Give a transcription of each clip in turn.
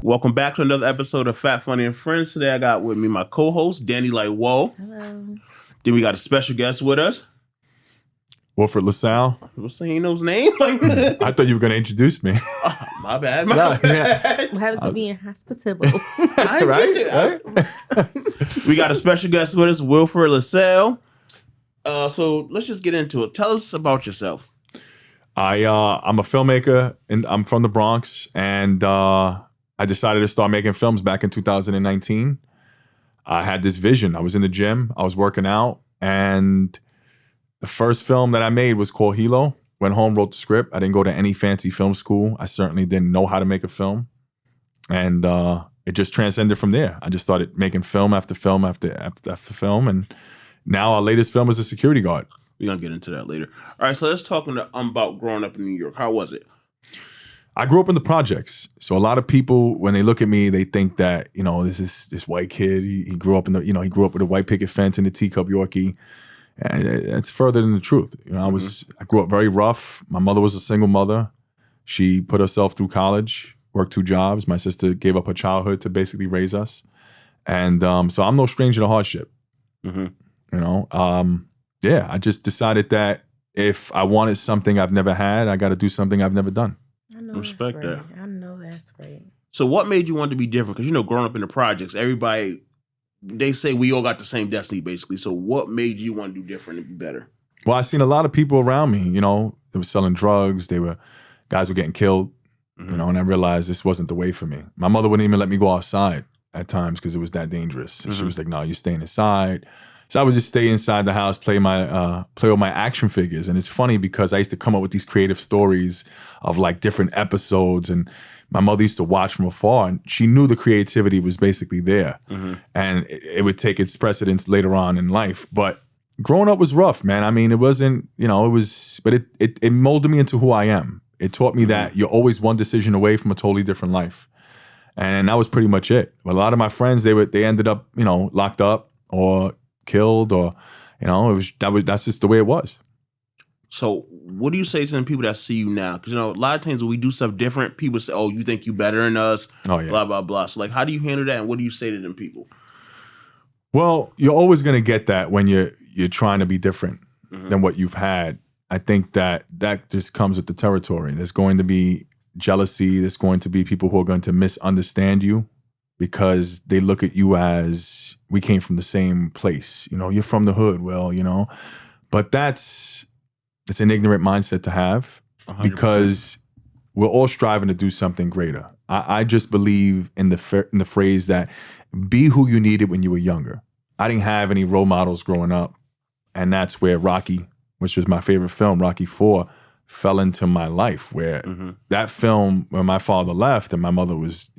Welcome back to another episode of Fat, Funny, and Friends. Today I got with me my co-host, Danny Like Whoa. Hello. Then we got a special guest with us. Wilfred LaSalle. What's saying those name? I thought you were going to introduce me. Oh, my bad. My bad. What happens to being hospitable? Right? We got a special guest with us, Wilfred LaSalle. So let's just get into it. Tell us about yourself. I'm a filmmaker, and I'm from the Bronx, and I decided to start making films back in 2019. I had this vision. I was in the gym. I was working out, and the first film that I made was called Hilo. Went home, wrote the script. I didn't go to any fancy film school. I certainly didn't know how to make a film. And it just transcended from there. I just started making film after film after film. And now our latest film is A Security Guard. We're going to get into that later. All right, so let's talk about growing up in New York. How was it? I grew up in the projects. So a lot of people, when they look at me, they think that, this is this white kid. He grew up he grew up with a white picket fence and a teacup Yorkie. And it's further than the truth. I grew up very rough. My mother was a single mother. She put herself through college, worked 2 jobs. My sister gave up her childhood to basically raise us. And so I'm no stranger to hardship. I just decided that if I wanted something I've never had, I got to do something I've never done. I know Respect that's that. right. I know that's right. So what made you want to be different? Because, growing up in the projects, everybody, they say we all got the same destiny, basically. So what made you want to do different and be better? Well, I seen a lot of people around me, they were selling drugs. Guys were getting killed, and I realized this wasn't the way for me. My mother wouldn't even let me go outside at times because it was that dangerous. She was like, no, you're staying inside. So I would just stay inside the house, play with my action figures. And it's funny because I used to come up with these creative stories of like different episodes, and my mother used to watch from afar, and she knew the creativity was basically there. And it would take its precedence later on in life. But growing up was rough, man. I mean, it wasn't, but it molded me into who I am. It taught me that you're always one decision away from a totally different life. And that was pretty much it. But a lot of my friends, they ended up, locked up or killed, or that's just the way it was. So what do you say to the people that see you now? Because a lot of times when we do stuff different, people say, oh, you think you better than us, blah blah blah. So like, how do you handle that, and what do you say to them people? Well, you're always going to get that when you're trying to be different than what you've had. I think that just comes with the territory. There's going to be jealousy. There's going to be people who are going to misunderstand you because they look at you as, we came from the same place. You're from the hood. Well, but it's an ignorant mindset to have 100%. Because we're all striving to do something greater. I just believe in the phrase that be who you needed when you were younger. I didn't have any role models growing up. And that's where Rocky, which was my favorite film, Rocky IV, fell into my life, where that film, when my father left and my mother was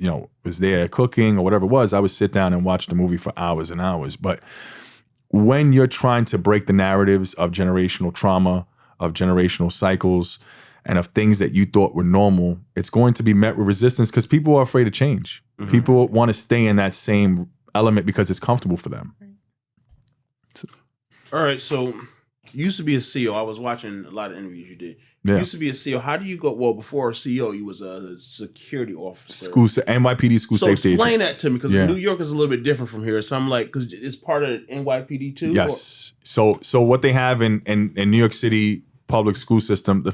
there cooking or whatever it was, I would sit down and watch the movie for hours and hours. But when you're trying to break the narratives of generational trauma, of generational cycles, and of things that you thought were normal, it's going to be met with resistance because people are afraid of change. People want to stay in that same element because it's comfortable for them. All right, so you used to be a CEO. I was watching a lot of interviews you did. You used to be a CEO. How do you go? Well, before a CEO, you was a security officer. NYPD school safety agent. Explain that to me, because New York is a little bit different from here. So I'm like, because it's part of NYPD too? Yes. Or? So what they have in New York City public school system, the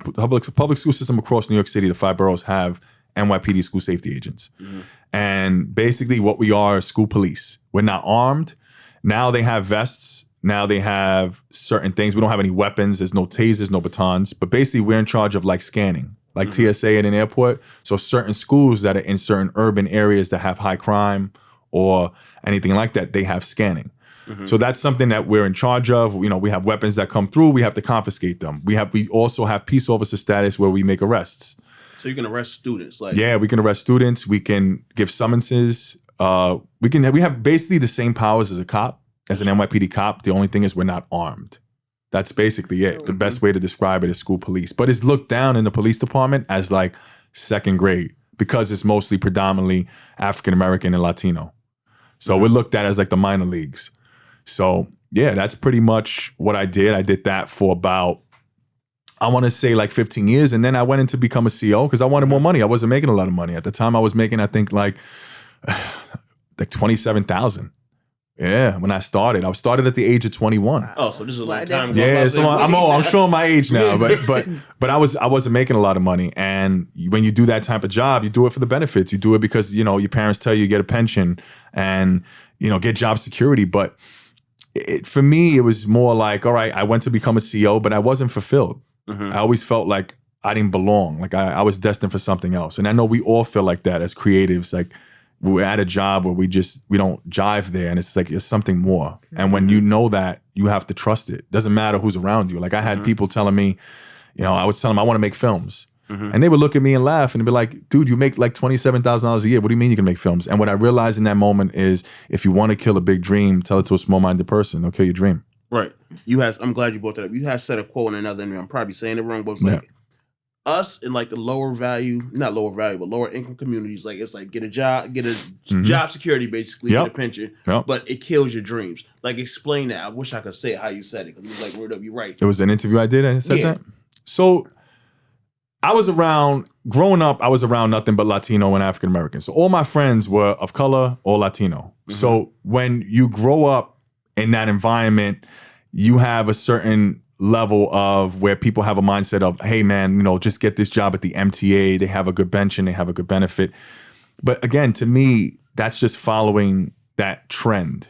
public school system across New York City, the 5 boroughs have NYPD school safety agents. And basically what we are is school police. We're not armed. Now they have vests. Now they have certain things. We don't have any weapons. There's no tasers, no batons. But basically, we're in charge of like scanning, like TSA at an airport. So certain schools that are in certain urban areas that have high crime or anything like that, they have scanning. So that's something that we're in charge of. We have weapons that come through. We have to confiscate them. We also have peace officer status where we make arrests. So you can arrest students? We can arrest students. We can give summonses. We have basically the same powers as a cop. As an NYPD cop, the only thing is we're not armed. That's basically it. The best way to describe it is school police. But it's looked down in the police department as like second grade because it's mostly predominantly African-American and Latino. So we're looked at as like the minor leagues. So yeah, that's pretty much what I did. I did that for about I want to say like 15 years. And then I went in to become a CEO because I wanted more money. I wasn't making a lot of money. At the time I was making, I think like 27,000. Yeah, when I started at the age of 21. Oh, so this is a long time ago. Yeah, so I'm showing my age now, but I wasn't making a lot of money. And when you do that type of job, you do it for the benefits. You do it because, you know, your parents tell you get a pension and, you know, get job security. But for me, it was more like, all right, I went to become a CEO, but I wasn't fulfilled. I always felt like I didn't belong. Like I was destined for something else. And I know we all feel like that as creatives. Like we're at a job where we don't jive there, and it's like it's something more. And when you know that, you have to trust it. Doesn't matter who's around you. Like I had people telling me, you know, I was telling them I want to make films. And they would look at me and laugh and be like, dude, you make like $27,000 a year. What do you mean you can make films? And what I realized in that moment is if you want to kill a big dream, tell it to a small-minded person. They'll kill your dream. Right. I'm glad you brought that up. You had said a quote in another interview. I'm probably saying it wrong, but it's like us in like the not lower value, but lower income communities, like it's like get a job security, basically, get a pension, but it kills your dreams. Like explain that. I wish I could say it how you said it because it was like word up. You're right. It was an interview I did and I said that. So growing up, I was around nothing but Latino and African American. So all my friends were of color or Latino. So when you grow up in that environment, you have a certain level of where people have a mindset of, hey man, you know, just get this job at the MTA. They have a good pension, they have a good benefit. But again, to me, that's just following that trend.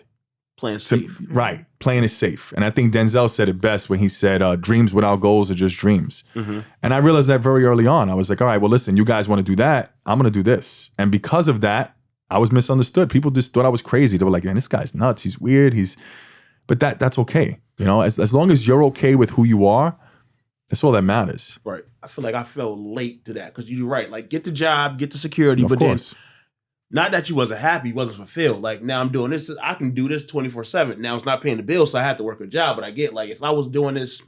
Playing safe. Right. Playing it safe. And I think Denzel said it best when he said, dreams without goals are just dreams. And I realized that very early on. I was like, all right, well, listen, you guys want to do that. I'm going to do this. And because of that, I was misunderstood. People just thought I was crazy. They were like, man, this guy's nuts. He's weird. But that's okay. You know, as long as you're okay with who you are, that's all that matters. Right. I feel like I fell late to that because you're right. Like, get the job, get the security, but then not that you wasn't happy, you wasn't fulfilled. Like, now I'm doing this. I can do this 24/7. Now it's not paying the bills, so I have to work a job. But I get like, if I was doing this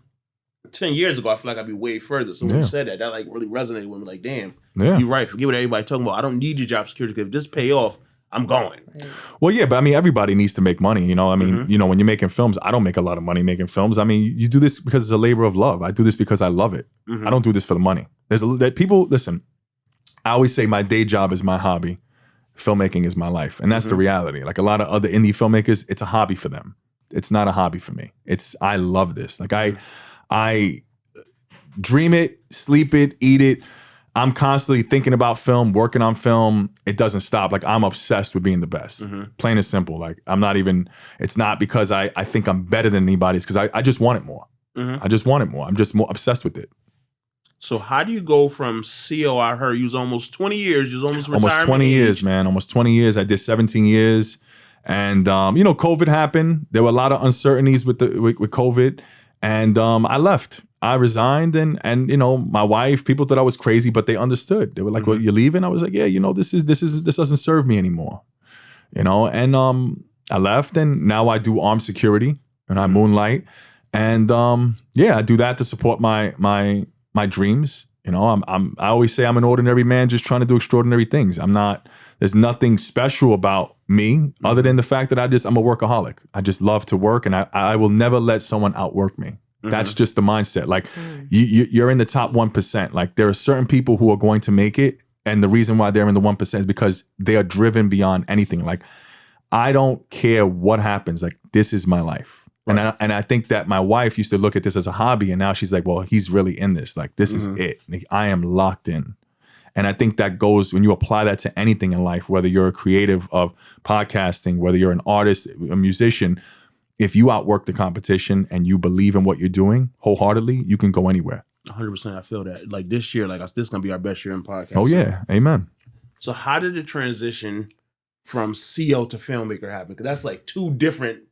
10 years ago, I feel like I'd be way further. So when you said that like really resonated with me. Like, damn, you're right. Forget what everybody talking about. I don't need your job security because if this pay off, I'm going. Well, yeah, but I mean, everybody needs to make money. You know, I mean, you know, when you're making films, I don't make a lot of money making films. I mean, you do this because it's a labor of love. I do this because I love it. I don't do this for the money. People, listen, I always say my day job is my hobby. Filmmaking is my life. And that's the reality. Like a lot of other indie filmmakers, it's a hobby for them. It's not a hobby for me. I love this. Like I dream it, sleep it, eat it. I'm constantly thinking about film, working on film. It doesn't stop. Like I'm obsessed with being the best. Plain and simple. Like it's not because I think I'm better than anybody. It's because I just want it more. I just want it more. I'm just more obsessed with it. So how do you go from CEO? I heard you was almost 20 years. You was almost retirement Almost 20 years, man. Almost 20 years. I did 17 years. And, you know, COVID happened. There were a lot of uncertainties with COVID. And I left. I resigned and you know, my wife, people thought I was crazy, but they understood. They were like, well, you're leaving? I was like, yeah, you know, this doesn't serve me anymore. You know, and I left and now I do armed security and I moonlight. And I do that to support my dreams. You know, I always say I'm an ordinary man just trying to do extraordinary things. There's nothing special about me other than the fact that I'm a workaholic. I just love to work and I will never let someone outwork me. That's just the mindset. Like you're in the top 1%. Like there are certain people who are going to make it. And the reason why they're in the 1% is because they are driven beyond anything. Like I don't care what happens. Like this is my life. Right. And I think that my wife used to look at this as a hobby. And now she's like, well, he's really in this. Like this is it. Like, I am locked in. And I think that goes when you apply that to anything in life, whether you're a creative of podcasting, whether you're an artist, a musician, if you outwork the competition and you believe in what you're doing wholeheartedly, you can go anywhere. 100%. I feel that. Like this year, like this is going to be our best year in podcasting. Oh yeah. Amen. So how did the transition from CEO to filmmaker happen? Because that's like two different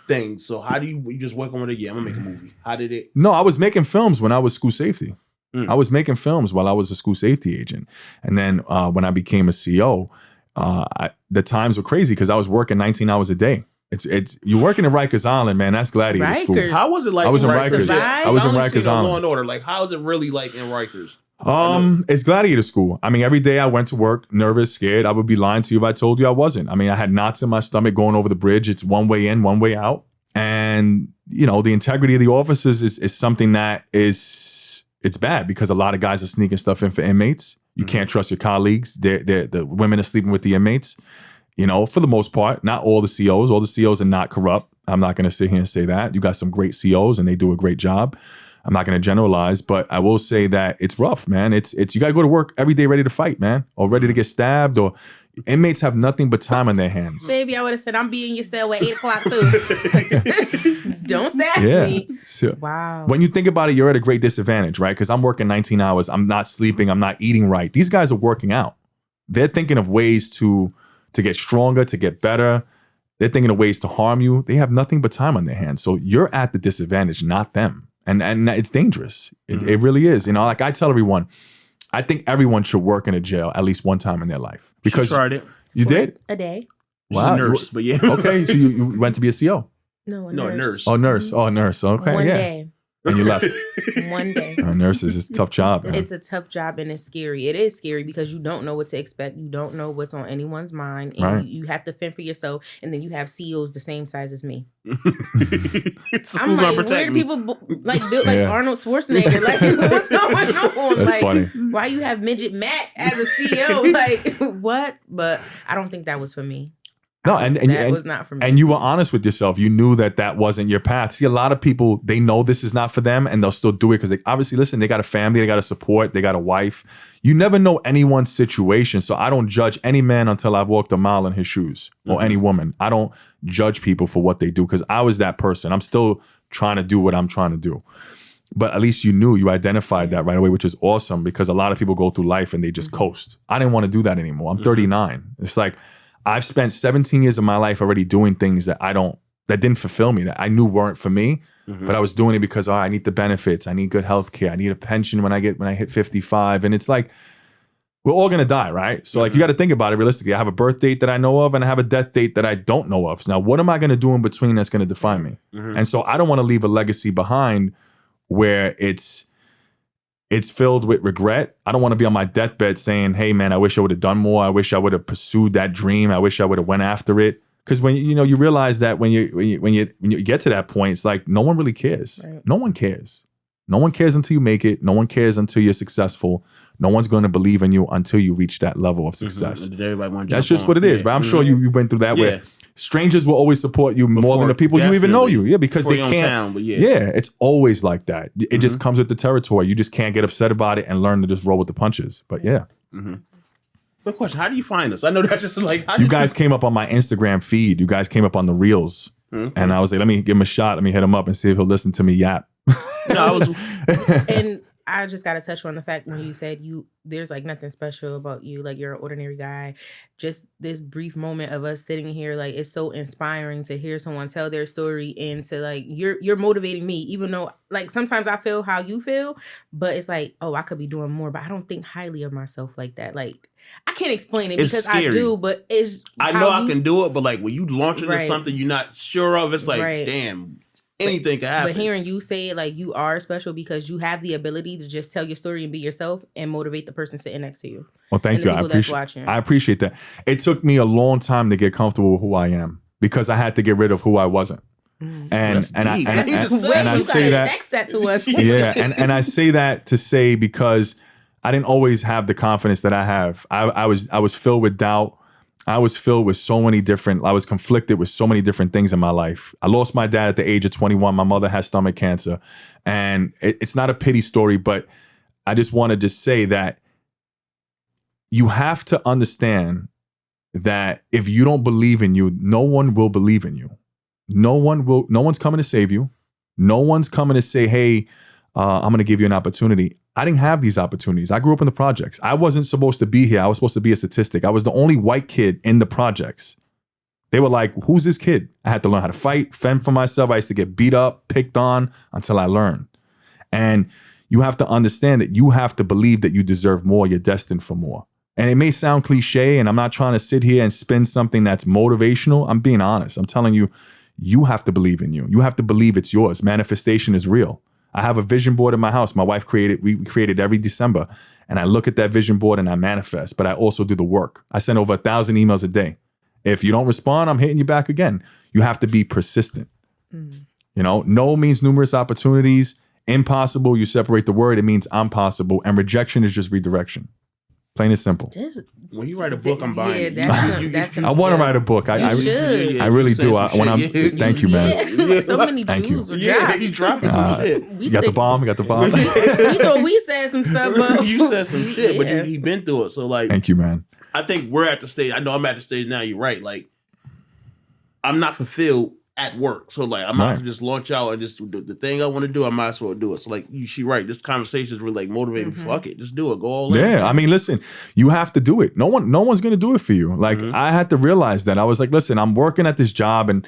things. So how do you just work on it? Yeah, I'm going to make a movie. How did it? No, I was making films when I was school safety. I was making films while I was a school safety agent. And then when I became a CEO, the times were crazy because I was working 19 hours a day. It's you're working in Rikers Island, man. That's gladiator school. How was it like? I was in Rikers. I was in Rikers Island. Law and Order. Like, how is it really like in Rikers? It's gladiator school. I mean, every day I went to work, nervous, scared. I would be lying to you if I told you I wasn't. I mean, I had knots in my stomach going over the bridge. It's one way in, one way out. And, you know, the integrity of the officers is something that is it's bad because a lot of guys are sneaking stuff in for inmates. You can't trust your colleagues. The women are sleeping with the inmates. You know, for the most part, not all the COs. All the COs are not corrupt. I'm not going to sit here and say that. You got some great COs and they do a great job. I'm not going to generalize, but I will say that it's rough, man. It's you got to go to work every day ready to fight, man, or ready to get stabbed, or inmates have nothing but time on their hands. Baby, I would have said, I'm being your cell at 8 o'clock too. Don't stab me. So, wow. When you think about it, you're at a great disadvantage, right? Because I'm working 19 hours. I'm not sleeping. I'm not eating right. These guys are working out. They're thinking of ways to get stronger, to get better. They're thinking of ways to harm you. They have nothing but time on their hands. So you're at the disadvantage, not them. And it's dangerous. It really is. You know, like I tell everyone, I think everyone should work in a jail at least one time in their life. Because she tried it. You did? A day. Wow. She's a nurse, but yeah. Okay, so you went to be a CO? No, a No, a nurse. nurse. Oh, nurse. Oh, nurse. Okay, One yeah. day. And you left. One day. Nurses is a tough job, man. It's a tough job and it's scary. It is scary because you don't know what to expect. You don't know what's on anyone's mind. And Right. you have to fend for yourself. And then you have CEOs the same size as me. So I'm who's gonna like, protect where do me? people built like Yeah. Arnold Schwarzenegger? Like, what's going on? That's like, funny. why you have Midget Matt as a CEO? Like, what? But I don't think that was for me. No, and that was not for me. And you were honest with yourself. You knew that wasn't your path. See, a lot of people, they know this is not for them and they'll still do it because they obviously, listen, they got a family, they got a support, they got a wife. You never know anyone's situation. So I don't judge any man until I've walked a mile in his shoes or any woman. I don't judge people for what they do because I was that person. I'm still trying to do what I'm trying to do. But at least you identified that right away, which is awesome because a lot of people go through life and they just coast. I didn't want to do that anymore. I'm 39. It's like, I've spent 17 years of my life already doing things that didn't fulfill me, that I knew weren't for me, but I was doing it because I need the benefits. I need good health care. I need a pension when I hit 55. And it's like, we're all going to die, right? So like, you got to think about it realistically. I have a birth date that I know of and I have a death date that I don't know of. So now what am I going to do in between that's going to define me? And so I don't want to leave a legacy behind where it's filled with regret. I don't want to be on my deathbed saying, hey man, I wish I would have done more. I wish I would have pursued that dream. I wish I would have went after it. Because when you realize that when you get to that point, it's like no one really cares. Right. No one cares. No one cares until you make it. No one cares until you're successful. No one's going to believe in you until you reach that level of success. That's just what it is. But I'm sure you went through that where strangers will always support you more than the people you even know you. Yeah, because they can't. It's always like that. It just comes with the territory. You just can't get upset about it and learn to just roll with the punches. But yeah. Good question. How do you find us? I know that's just like how you guys came up on my Instagram feed. You guys came up on the reels. And I was like, let me give him a shot. Let me hit him up and see if he'll listen to me yap. And I just got to touch on the fact when you said there's like nothing special about you, like you're an ordinary guy. Just this brief moment of us sitting here, like it's so inspiring to hear someone tell their story and to like you're motivating me, even though like sometimes I feel how you feel, but it's like, oh, I could be doing more, but I don't think highly of myself like that. Like I can't explain it because I do, but I know I can do it, but like when you launch into something you're not sure of, it's like, damn. Anything can happen. But hearing you say it, like you are special because you have the ability to just tell your story and be yourself and motivate the person sitting next to you. Well, thank you. I appreciate that. It took me a long time to get comfortable with who I am because I had to get rid of who I wasn't. And I say that text that to us. Yeah, and I say that to say because I didn't always have the confidence that I have. I was filled with doubt. I was filled with I was conflicted with so many different things in my life. I lost my dad at the age of 21. My mother has stomach cancer. And it's not a pity story, but I just wanted to say that you have to understand that if you don't believe in you, no one will believe in you. No one's coming to save you. No one's coming to say, hey, I'm going to give you an opportunity. I didn't have these opportunities. I grew up in the projects. I wasn't supposed to be here. I was supposed to be a statistic. I was the only white kid in the projects. They were like, who's this kid? I had to learn how to fight, fend for myself. I used to get beat up, picked on until I learned. And you have to understand that you have to believe that you deserve more. You're destined for more. And it may sound cliche, and I'm not trying to sit here and spin something that's motivational. I'm being honest. I'm telling you, you have to believe in you. You have to believe it's yours. Manifestation is real. I have a vision board in my house. My wife we created every December. And I look at that vision board and I manifest, but I also do the work. I send over 1,000 emails a day. If you don't respond, I'm hitting you back again. You have to be persistent. You know, no means numerous opportunities. impossible, you separate the word, it means I'm possible. And rejection is just redirection. Plain and simple. When you write a book, I'm buying it. I want to write a book. I really do. Thank you, man. Yeah. So many Jews were dropped. You dropping some shit. You got the bomb? We thought we said some stuff, but you said some shit, but he been through it. So like, thank you, man. I think we're at the stage. I know I'm at the stage now. You're right. Like, I'm not fulfilled at work. So like, I might have to just launch out and just do the thing I want to do. I might as well do it. So like, she right. This conversation is really like motivating. Fuck it, just do it. Go all in. Yeah, I mean, listen, you have to do it. No one's gonna do it for you. Like I had to realize that. I was like, listen, I'm working at this job, and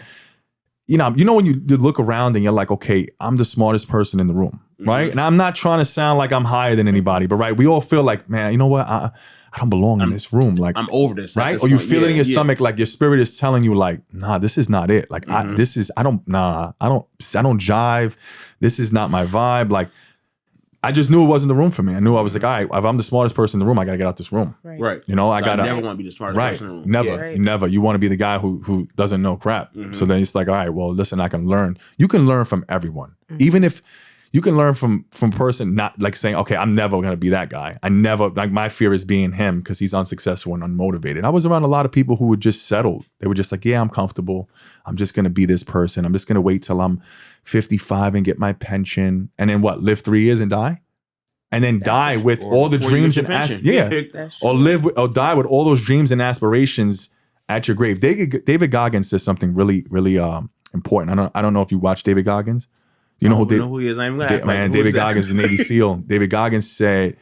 you know when you look around and you're like, okay, I'm the smartest person in the room, right? And I'm not trying to sound like I'm higher than anybody, but right, we all feel like, man, you know what? I don't belong in this room. Like I'm over this, right? Or you feel it in your stomach, like your spirit is telling you, like, nah, this is not it. Like I don't jive. This is not my vibe. Like I just knew it wasn't the room for me. I knew I was like, all right, if I'm the smartest person in the room, I gotta get out this room. Right. You know, I never want to be the smartest person in the room. Never. You want to be the guy who doesn't know crap. So then it's like, all right, well, listen, I can learn. You can learn from everyone, even if. You can learn from person not like saying, okay, I'm never going to be that guy. My fear is being him because he's unsuccessful and unmotivated. I was around a lot of people who were just settled. They were just like, yeah, I'm comfortable. I'm just going to be this person. I'm just going to wait till I'm 55 and get my pension. And then what, live 3 years and die? And then die with all the dreams and aspirations. Or die with all those dreams and aspirations at your grave. David Goggins says something really, really important. I don't know if you watch David Goggins. You know who he is? David Goggins, the Navy SEAL. David Goggins said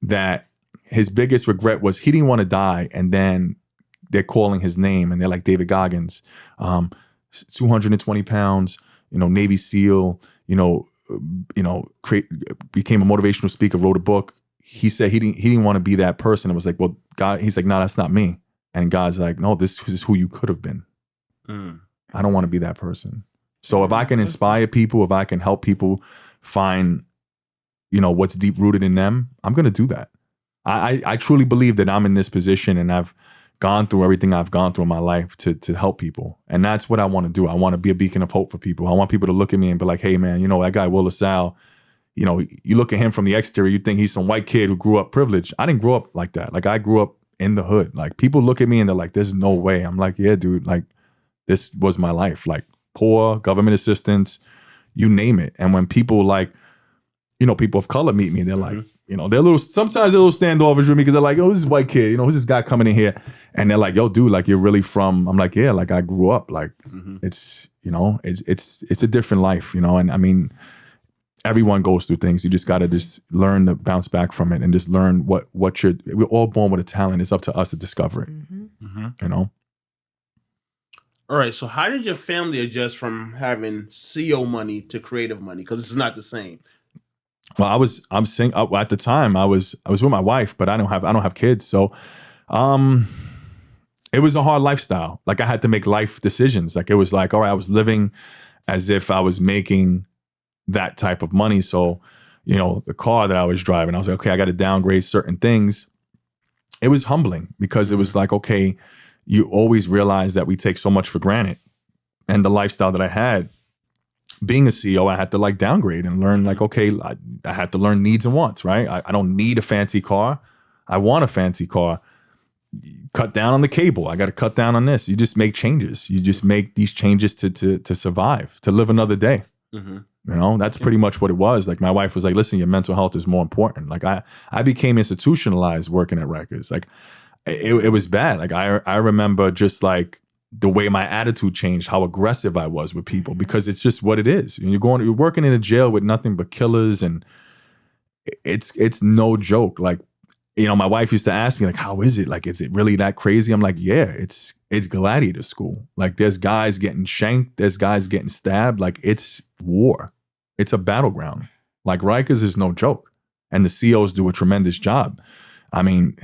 that his biggest regret was he didn't want to die, and then they're calling his name, and they're like, David Goggins, 220 pounds, Navy SEAL, became a motivational speaker, wrote a book. He said he didn't want to be that person. It was like, well, God, he's like, no, that's not me. And God's like, no, this is who you could have been. I don't want to be that person. So if I can inspire people, if I can help people find, what's deep rooted in them, I'm going to do that. I truly believe that I'm in this position and I've gone through everything I've gone through in my life to help people. And that's what I want to do. I want to be a beacon of hope for people. I want people to look at me and be like, hey, man, that guy, Will LaSalle, you look at him from the exterior, you think he's some white kid who grew up privileged. I didn't grow up like that. Like I grew up in the hood. Like people look at me and they're like, there's no way. I'm like, yeah, dude, like this was my life. Like, poor, government assistance, you name it. And when people people of color meet me, they're like, sometimes they're a little standoffish with me because they're like, oh, this is white kid, who's this guy coming in here? And they're like, yo, dude, like you're really from, I'm like, yeah, like I grew up, like it's a different life, and I mean, everyone goes through things. You just got to just learn to bounce back from it and just learn we're all born with a talent. It's up to us to discover it, All right, so how did your family adjust from having CO money to creative money? Because it's not the same. Well, I'm single at the time. I was with my wife, but I don't have kids. So, it was a hard lifestyle. Like I had to make life decisions. Like it was like, all right, I was living as if I was making that type of money. So, the car that I was driving, I was like, okay, I got to downgrade certain things. It was humbling because it was like, okay, you always realize that we take so much for granted. And the lifestyle that I had, being a CEO, I had to like downgrade and learn like, okay, I had to learn needs and wants, right? I don't need a fancy car. I want a fancy car. Cut down on the cable. I got to cut down on this. You just make changes. You just make these changes to survive, to live another day. That's pretty much what it was. Like my wife was like, listen, your mental health is more important. Like I became institutionalized working at Rikers. Like, it was bad. Like I remember just like the way my attitude changed, how aggressive I was with people, because it's just what it is. You're working in a jail with nothing but killers, and it's no joke. Like, my wife used to ask me like, how is it? Like, is it really that crazy? I'm like, yeah, it's gladiator school. Like there's guys getting shanked, there's guys getting stabbed. Like it's war. It's a battleground. Like Rikers is no joke. And the COs do a tremendous job. I mean,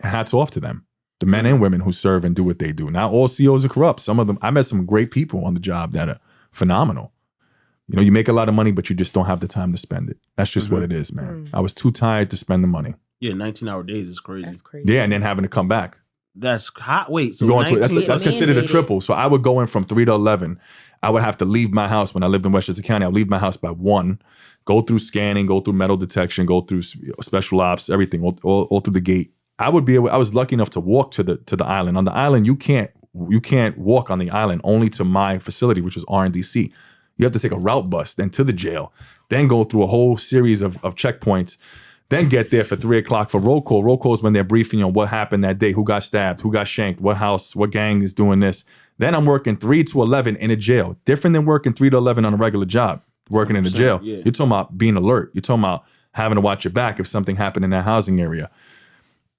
hats off to them, the men and women who serve and do what they do. Not all COs are corrupt. Some of them, I met some great people on the job that are phenomenal. You make a lot of money, but you just don't have the time to spend it. That's just what it is, man. I was too tired to spend the money. Yeah, 19-hour days is crazy. That's crazy. Yeah, and then having to come back. That's hot. Wait, so You go into that's 19 considered a mandated. triple. So I would go in from 3 to 11. I would have to leave my house when I lived in Westchester County. I would leave my house by 1, go through scanning, go through metal detection, go through special ops, everything, all through the gate. I was lucky enough to walk to the island. On the island, you can't walk on the island, only to my facility, which is RNDC. You have to take a route bus, then to the jail, then go through a whole series of checkpoints, then get there for 3 o'clock for roll call. Roll call is when they're briefing you on what happened that day, who got stabbed, who got shanked, what house, what gang is doing this. Then I'm working 3 to 11 in a jail. Different than working 3 to 11 on a regular job, working in a jail. Yeah. You're talking about being alert. You're talking about having to watch your back if something happened in that housing area.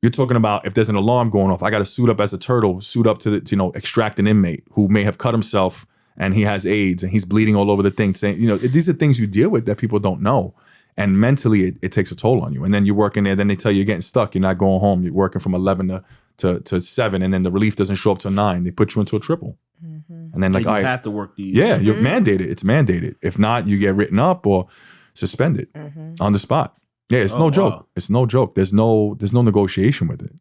You're talking about if there's an alarm going off, I got to suit up as a turtle, suit up to extract an inmate who may have cut himself and he has AIDS and he's bleeding all over the thing. Saying, these are things you deal with that people don't know. And mentally, it takes a toll on you. And then you're working there, then they tell you you're getting stuck. You're not going home. You're working from 11 to 7, and then the relief doesn't show up till 9. They put you into a triple. And then you have to work these. Yeah, you're mandated. It's mandated. If not, you get written up or suspended on the spot. Yeah, it's no joke. Wow. It's no joke. There's no negotiation with it.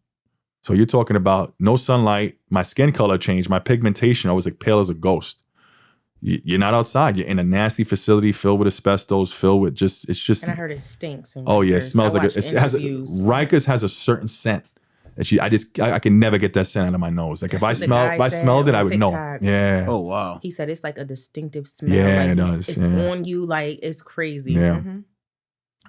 So you're talking about no sunlight. My skin color changed. My pigmentation, I was like pale as a ghost. You're not outside. You're in a nasty facility filled with asbestos, filled with it's just. And I heard it stinks. Oh yeah, it smells like it has Rikers has a certain scent that I can never get that scent out of my nose. Like if I smelled it, I would know. Yeah. Oh wow. He said it's like a distinctive smell. Yeah, like it does. It's on you. Like it's crazy. Yeah.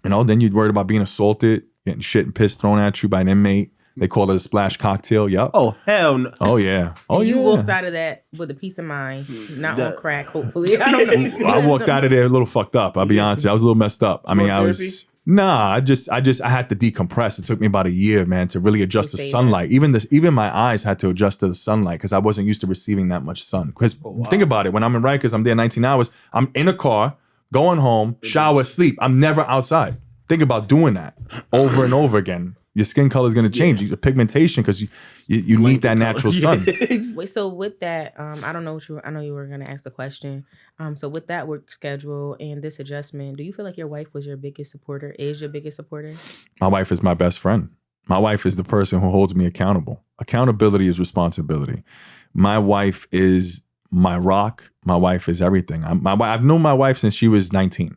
Then you're worried about being assaulted, getting shit and piss thrown at you by an inmate. They call it a splash cocktail. Yep. Oh hell no. Oh yeah. Oh and you yeah. walked out of that with a peace of mind, not on crack. Hopefully, I don't know. I walked out of there a little fucked up. I'll be honest with you. I was a little messed up. I mean, I was. Nah, I had to decompress. It took me about a year, man, to really adjust to sunlight. Even my eyes had to adjust to the sunlight because I wasn't used to receiving that much sun. Because think about it, when I'm in Rikers, I'm there 19 hours. I'm in a car, going home, shower, sleep. I'm never outside. Think about doing that over and over again. Your skin color is going to change. Your pigmentation, because you need that natural sun. Wait, so with that, I don't know I know you were going to ask the question. So with that work schedule and this adjustment, do you feel like your wife was your biggest supporter? Is your biggest supporter? My wife is my best friend. My wife is the person who holds me accountable. Accountability is responsibility. My wife is my rock. My wife is everything. I've known my wife since she was 19.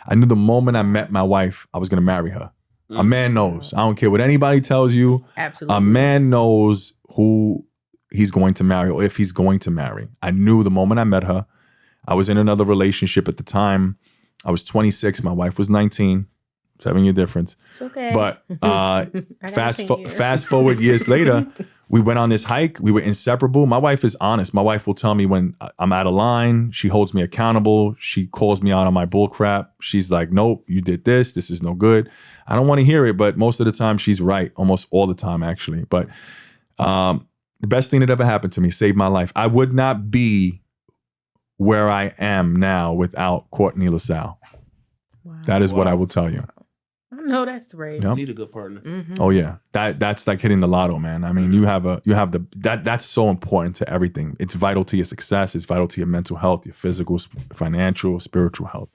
I knew the moment I met my wife, I was going to marry her. A man knows. I don't care what anybody tells you. Absolutely. A man knows who he's going to marry or if he's going to marry. I knew the moment I met her. I was in another relationship at the time. I was 26. My wife was 19. 7-year difference. It's okay. But fast forward years later, we went on this hike. We were inseparable. My wife is honest. My wife will tell me when I'm out of line. She holds me accountable. She calls me out on my bull crap. She's like, nope, you did this. This is no good. I don't want to hear it, but most of the time she's right. Almost all the time, actually. But the best thing that ever happened to me, saved my life. I would not be where I am now without Courtney LaSalle. Wow. That is what I will tell you. I know that's right. Yep. You need a good partner. Mm-hmm. Oh yeah, that's like hitting the lotto, man. I mean, that's so important to everything. It's vital to your success. It's vital to your mental health, your physical, financial, spiritual health.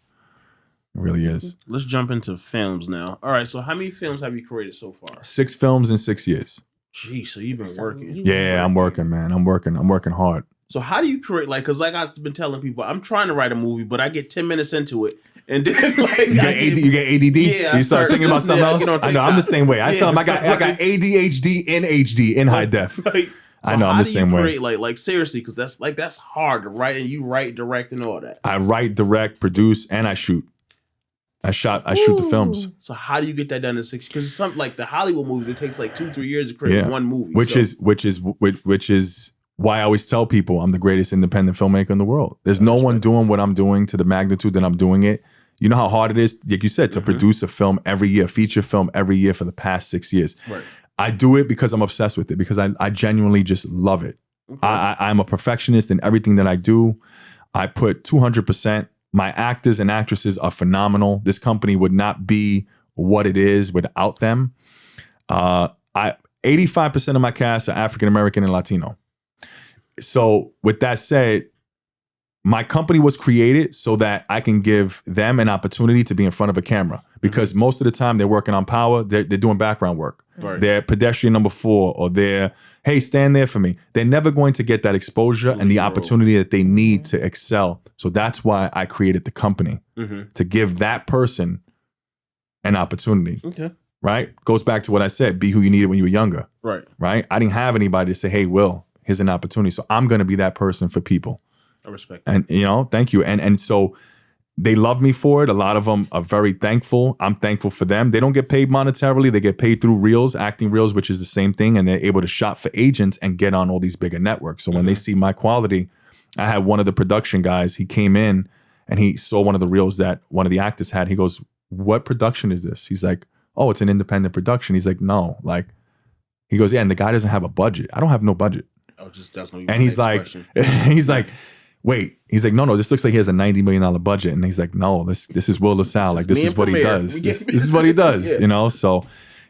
It really is. Let's jump into films now. All right, so how many films have you created so far? 6 films in 6 years. Jeez, so you've been working. Yeah, I'm working, man. I'm working hard. So how do you create, because like I've been telling people, I'm trying to write a movie, but I get 10 minutes into it. And then like you get ADD? Yeah. You start thinking about something else? I know, I'm the same way. I tell them I got ADHD in HD in high def. Like, so I know, I'm the same way. Like seriously, because that's hard to write, and you write, direct, and all that. I write, direct, produce, and I shoot. I shoot the films. So how do you get that done in 6? Because some like the Hollywood movies, it takes like 2-3 years to create one movie. Which is why I always tell people I'm the greatest independent filmmaker in the world. There's no one doing what I'm doing to the magnitude that I'm doing it. You know how hard it is, like you said, to produce a film every year, feature film every year for the past 6 years. Right. I do it because I'm obsessed with it, because I genuinely just love it. Okay. I'm a perfectionist in everything that I do. I put 200%. My actors and actresses are phenomenal. This company would not be what it is without them. 85% of my cast are African American and Latino. So with that said, my company was created so that I can give them an opportunity to be in front of a camera, because most of the time they're working on power, they're doing background work. Right. They're pedestrian number 4, or they're, hey, stand there for me. They're never going to get that exposure and the opportunity that they need to excel. So that's why I created the company, to give that person an opportunity. Okay. Right? Goes back to what I said, be who you needed when you were younger. Right. Right? I didn't have anybody to say, hey, Will, here's an opportunity. So I'm going to be that person for people. I respect that. And, you know, thank you. And so they love me for it. A lot of them are very thankful. I'm thankful for them. They don't get paid monetarily. They get paid through reels, acting reels, which is the same thing. And they're able to shop for agents and get on all these bigger networks. So when they see my quality, I had one of the production guys, he came in and he saw one of the reels that one of the actors had. He goes, what production is this? He's like, oh, it's an independent production. He's like, no, like, he goes, yeah, and the guy doesn't have a budget. I don't have no budget. And he's like, he's like, wait, he's like, no, this looks like he has a $90 million budget. And he's like, no, this is Will LaSalle. Like, this is what he does. This is what he does, you know? So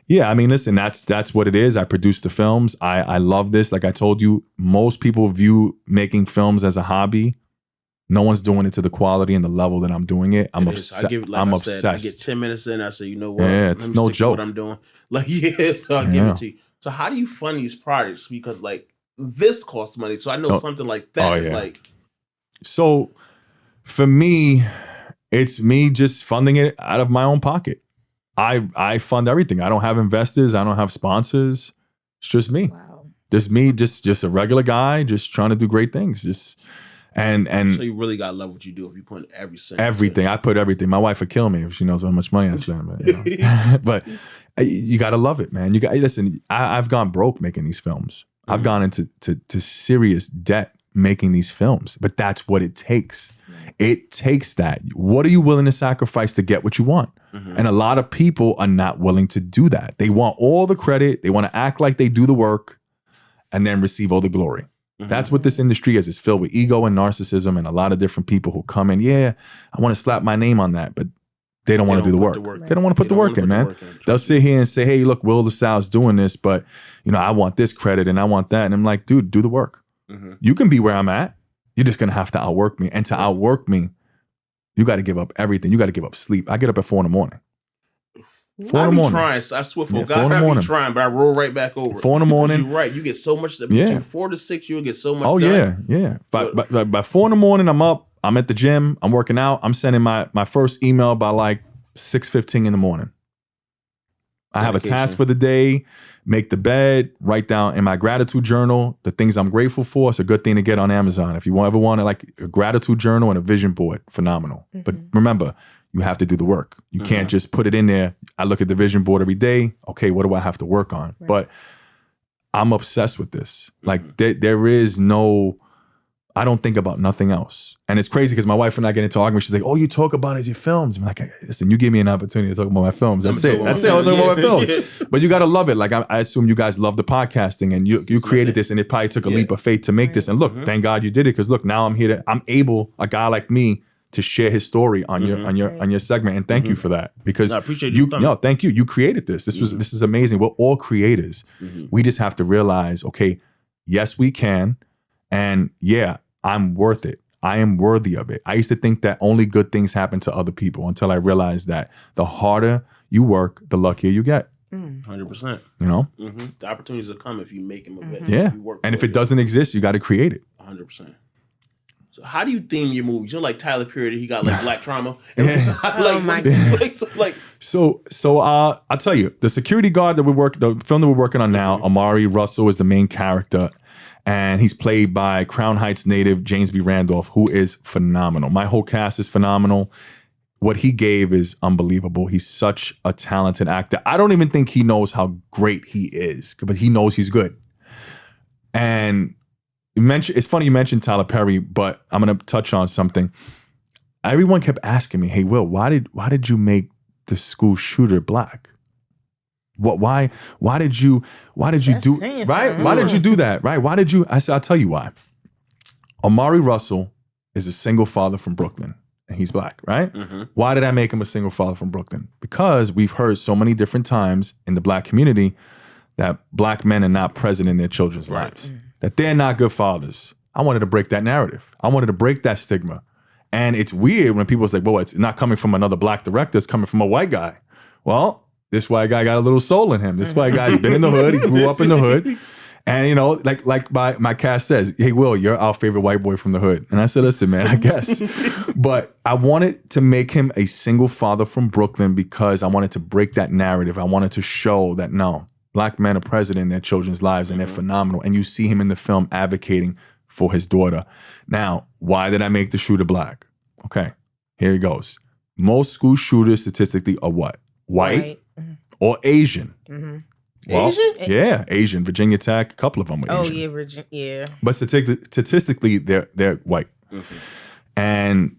yeah, I mean, listen, that's what it is. I produce the films. I love this. Like I told you, most people view making films as a hobby. No one's doing it to the quality and the level that I'm doing it. I'm obsessed. I'm obsessed. I get 10 minutes in, I say, you know what? Yeah, it's no joke. What I'm doing. Like, so I give it to you. So how do you fund these projects? Because like this costs money. So I know something like that is like. So for me, it's me just funding it out of my own pocket. I fund everything. I don't have investors. I don't have sponsors. It's just me. Wow. Just me, just a regular guy, just trying to do great things. Just and so you really gotta love what you do if you put everything. I put everything. My wife would kill me if she knows how much money I spend. But, you know. But you gotta love it, man. You got listen. I've gone broke making these films. I've gone into serious debt making these films, but that's what it takes. It takes that. What are you willing to sacrifice to get what you want? And a lot of people are not willing to do that. They want all the credit. They want to act like they do the work and then receive all the glory. That's what this industry is. It's filled with ego and narcissism and a lot of different people who come in, yeah, I want to slap my name on that, but they don't want to do the work. They don't want to put the work in, man. They'll sit here and say, hey, look, Will LaSalle's doing this, but you know, I want this credit and I want that. And I'm like, dude, do the work. You can be where I'm at. You're just going to have to outwork me. And to outwork me, you got to give up everything. You got to give up sleep. I get up at 4 a.m. 4 I be trying. I swear for God, I be trying, but I roll right back over. 4 a.m. You're right. You get so much. Between 4 to 6, you'll get so much. Oh, done. yeah. By 4 a.m, I'm up. I'm at the gym. I'm working out. I'm sending my first email by like 6:15 in the morning. I have a task for the day, make the bed, write down in my gratitude journal the things I'm grateful for. It's a good thing to get on Amazon. If you ever want like a gratitude journal and a vision board, phenomenal. But remember, you have to do the work. You can't just put it in there. I look at the vision board every day. Okay, what do I have to work on? Right. But I'm obsessed with this. Like there is no, I don't think about nothing else. And it's crazy because my wife and I get into argument. She's like, oh, you talk about as your films. I'm like, listen, you give me an opportunity to talk about my films. That's it. I'll talk about my films. But you got to love it. Like I assume you guys love the podcasting and you created this and it probably took a leap of faith to make this. And look, thank God you did it. Because look, now I'm able, a guy like me, to share his story on your segment. And thank you for that. Because I appreciate you. No, thank you. You created this. This is amazing. We're all creators. We just have to realize, okay, yes, we can. And yeah, I'm worth it. I am worthy of it. I used to think that only good things happen to other people until I realized that the harder you work, the luckier you get. 100%. You know? The opportunities will come if you make them. Yeah. And if it doesn't exist, you got to create it. 100%. So how do you theme your movies? You're like Tyler Perry. He got like Black Trauma. So I'll tell you, the security guard that the film that we're working on now, Amari Russell is the main character. And he's played by Crown Heights native James B. Randolph, who is phenomenal. My whole cast is phenomenal. What he gave is unbelievable. He's such a talented actor. I don't even think he knows how great he is, but he knows he's good. And it's funny you mentioned Tyler Perry, but I'm going to touch on something. Everyone kept asking me, hey, Will, why did you make the school shooter black? Why did you do right? Why did you do that? Right? Why did you? I said, I'll tell you why. Amari Russell is a single father from Brooklyn and he's black, right? Why did I make him a single father from Brooklyn? Because we've heard so many different times in the black community that black men are not present in their children's lives, that they're not good fathers. I wanted to break that narrative. I wanted to break that stigma. And it's weird when people say, well, it's not coming from another black director, it's coming from a white guy. Well, this white guy got a little soul in him. This white guy's been in the hood. He grew up in the hood. And, you know, like my cast says, hey, Will, you're our favorite white boy from the hood. And I said, listen, man, I guess. But I wanted to make him a single father from Brooklyn because I wanted to break that narrative. I wanted to show that, no, black men are present in their children's lives and they're phenomenal. And you see him in the film advocating for his daughter. Now, why did I make the shooter black? Okay, here he goes. Most school shooters statistically are what? White or Asian. Well, Asian? Yeah, Asian. Virginia Tech, a couple of them were Asian. Oh, yeah, Virginia. Yeah. But statistically, they're white. And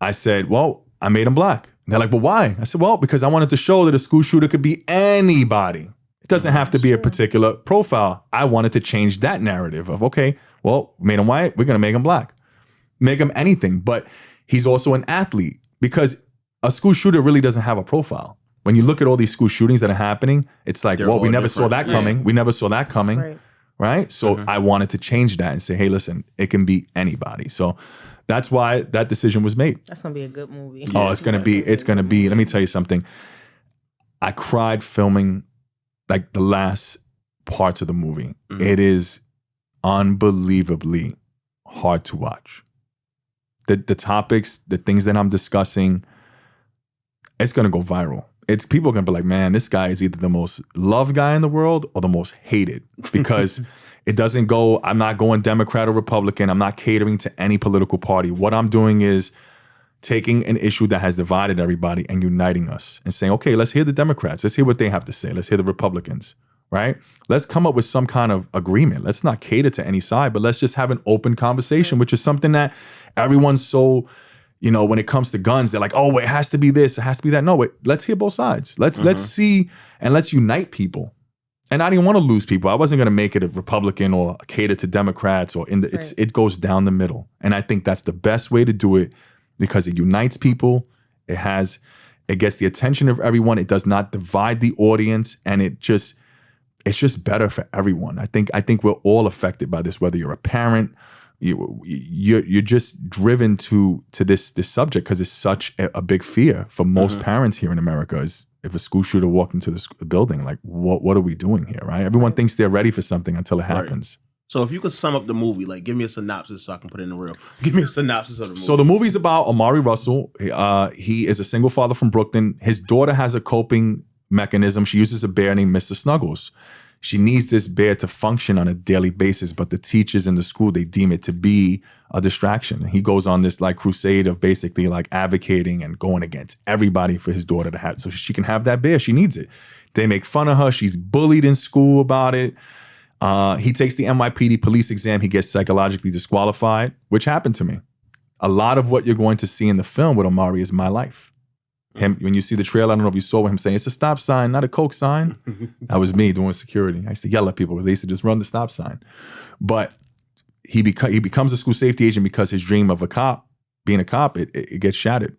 I said, well, I made them black. And they're like, well, why? I said, well, because I wanted to show that a school shooter could be anybody. It doesn't have to be a particular profile. I wanted to change that narrative of, okay, well, made him white, we're going to make him black. Make him anything. But he's also an athlete because a school shooter really doesn't have a profile. When you look at all these school shootings that are happening, it's like, well, we never saw that coming. Yeah. We never saw that coming. Right? So I wanted to change that and say, hey, listen, it can be anybody. So that's why that decision was made. That's going to be a good movie. Oh, it's going to be, let me tell you something. I cried filming like the last parts of the movie. It is unbelievably hard to watch. The topics, the things that I'm discussing, it's going to go viral. People are going to be like, man, this guy is either the most loved guy in the world or the most hated because it doesn't go, I'm not going Democrat or Republican. I'm not catering to any political party. What I'm doing is taking an issue that has divided everybody and uniting us and saying, okay, let's hear the Democrats. Let's hear what they have to say. Let's hear the Republicans, right? Let's come up with some kind of agreement. Let's not cater to any side, but let's just have an open conversation, which is something that everyone's so, you know, when it comes to guns, they're like, oh, it has to be this, it has to be that. No, wait, let's hear both sides. Let's see and let's unite people. And I didn't want to lose people. I wasn't going to make it a Republican or cater to Democrats or it goes down the middle. And I think that's the best way to do it because it unites people. It gets the attention of everyone. It does not divide the audience, and it's just better for everyone. I think we're all affected by this, whether you're a parent, you're just driven to this subject because it's such a big fear for most parents here in America. Is if a school shooter walked into the building, like what are we doing here, right? Everyone thinks they're ready for something until it happens. So if you could sum up the movie, like give me a synopsis so I can put it in the reel. Give me a synopsis of the movie. So the movie's about Amari Russell. He is a single father from Brooklyn. His daughter has a coping mechanism. She uses a bear named Mr. Snuggles. She needs this bear to function on a daily basis, but the teachers in the school, they deem it to be a distraction. And he goes on this like crusade of basically like advocating and going against everybody for his daughter to have, so she can have that bear. She needs it. They make fun of her. She's bullied in school about it. He takes the NYPD police exam. He gets psychologically disqualified, which happened to me. A lot of what you're going to see in the film with Amari is my life. Him, when you see the trailer, I don't know if you saw him saying, it's a stop sign, not a Coke sign. That was me doing security. I used to yell at people because they used to just run the stop sign. But he becomes a school safety agent because his dream of being a cop, it gets shattered.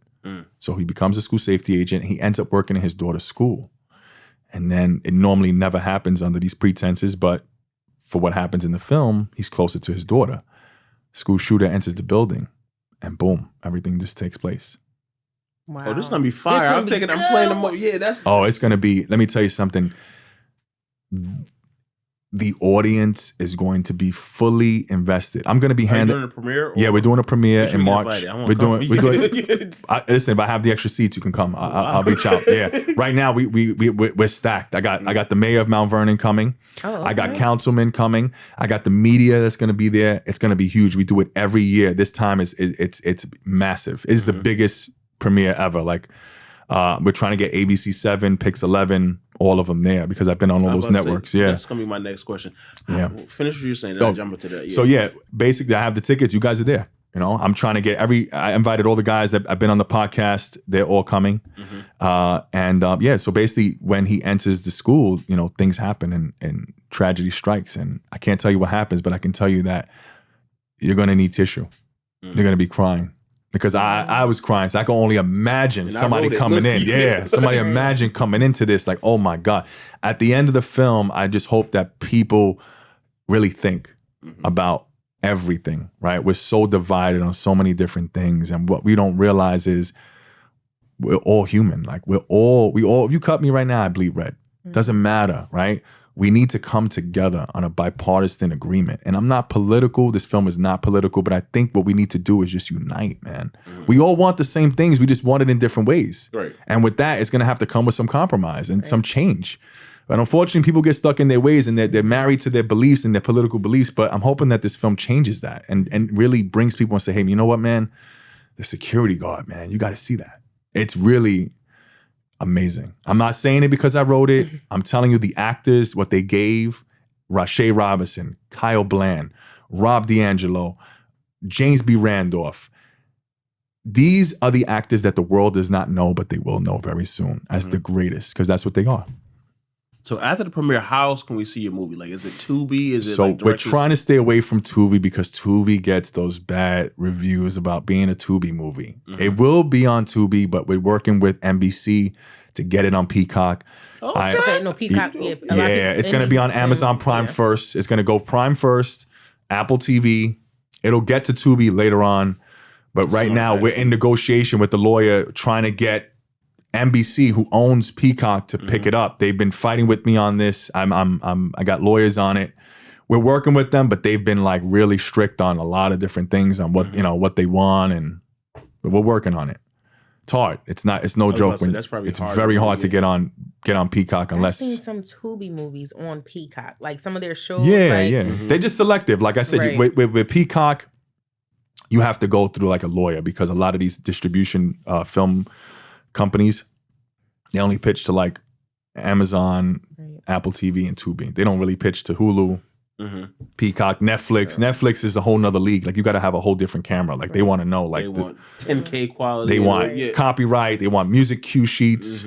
So he becomes a school safety agent. He ends up working in his daughter's school. And then it normally never happens under these pretenses, but for what happens in the film, he's closer to his daughter. School shooter enters the building and boom, everything just takes place. Wow. Oh, this is going to be fire. I'm playing the movie. Yeah, that's... Oh, it's going to be, let me tell you something. The audience is going to be fully invested. I'm going to be handing... Are you doing a premiere? Yeah, we're doing a premiere in March. We're doing listen, if I have the extra seats, you can come. I'll reach out. Yeah. Right now, we're stacked. I got the mayor of Mount Vernon coming. Oh, okay. I got councilmen coming. I got the media that's going to be there. It's going to be huge. We do it every year. This time it's massive. It's the biggest premiere ever. Like we're trying to get ABC 7, Pix 11, all of them there because I've been on all those networks. Yeah, that's gonna be my next question. Yeah, finish what you're saying. Then I'll jump into that. Yeah. So yeah, basically I have the tickets. You guys are there. You know, I'm trying to get I invited all the guys that I've been on the podcast. They're all coming. So basically when he enters the school, you know, things happen and tragedy strikes. And I can't tell you what happens, but I can tell you that you're gonna need tissue. You're gonna be crying. Because I was crying, so I can only imagine somebody coming in. Yeah, somebody imagine coming into this like, oh my God. At the end of the film, I just hope that people really think about everything, right? We're so divided on so many different things. And what we don't realize is we're all human. Like we all, if you cut me right now, I bleed red. Doesn't matter, right? We need to come together on a bipartisan agreement. And I'm not political. This film is not political, but I think what we need to do is just unite, man. We all want the same things. We just want it in different ways. Right. And with that, it's going to have to come with some compromise and some change. But unfortunately, people get stuck in their ways and they're married to their beliefs and their political beliefs. But I'm hoping that this film changes that and really brings people and say, hey, you know what, man? The security guard, man, you got to see that. It's really amazing. I'm not saying it because I wrote it. I'm telling you the actors, what they gave. Rashay Robinson, Kyle Bland, Rob D'Angelo, James B. Randolph. These are the actors that the world does not know, but they will know very soon as the greatest, because that's what they are. So after the premiere, how else can we see your movie? Like, is it Tubi? Is it so like we're trying to stay away from Tubi because Tubi gets those bad reviews about being a Tubi movie. It will be on Tubi, but we're working with NBC to get it on Peacock. Okay, no, Peacock. Yeah, it's going to be on Amazon Prime first. It's going to go Prime first, Apple TV. It'll get to Tubi later on. But right now, we're in negotiation with the lawyer trying to get NBC, who owns Peacock, to pick it up. They've been fighting with me on this. I got lawyers on it. We're working with them, but they've been like really strict on a lot of different things on what what they want, but we're working on it. It's hard. It's no joke. That's probably it's hard very hard to get on Peacock unless. I've seen some Tubi movies on Peacock, like some of their shows. Yeah. They're just selective. Like I said, with Peacock, you have to go through like a lawyer because a lot of these distribution film companies, they only pitch to like Amazon, Apple TV, and Tubi. They don't really pitch to Hulu, Peacock, Netflix. Netflix is a whole nother league. Like you got to have a whole different camera. Like they want to know, like they want 10K quality. They want copyright. They want music cue sheets.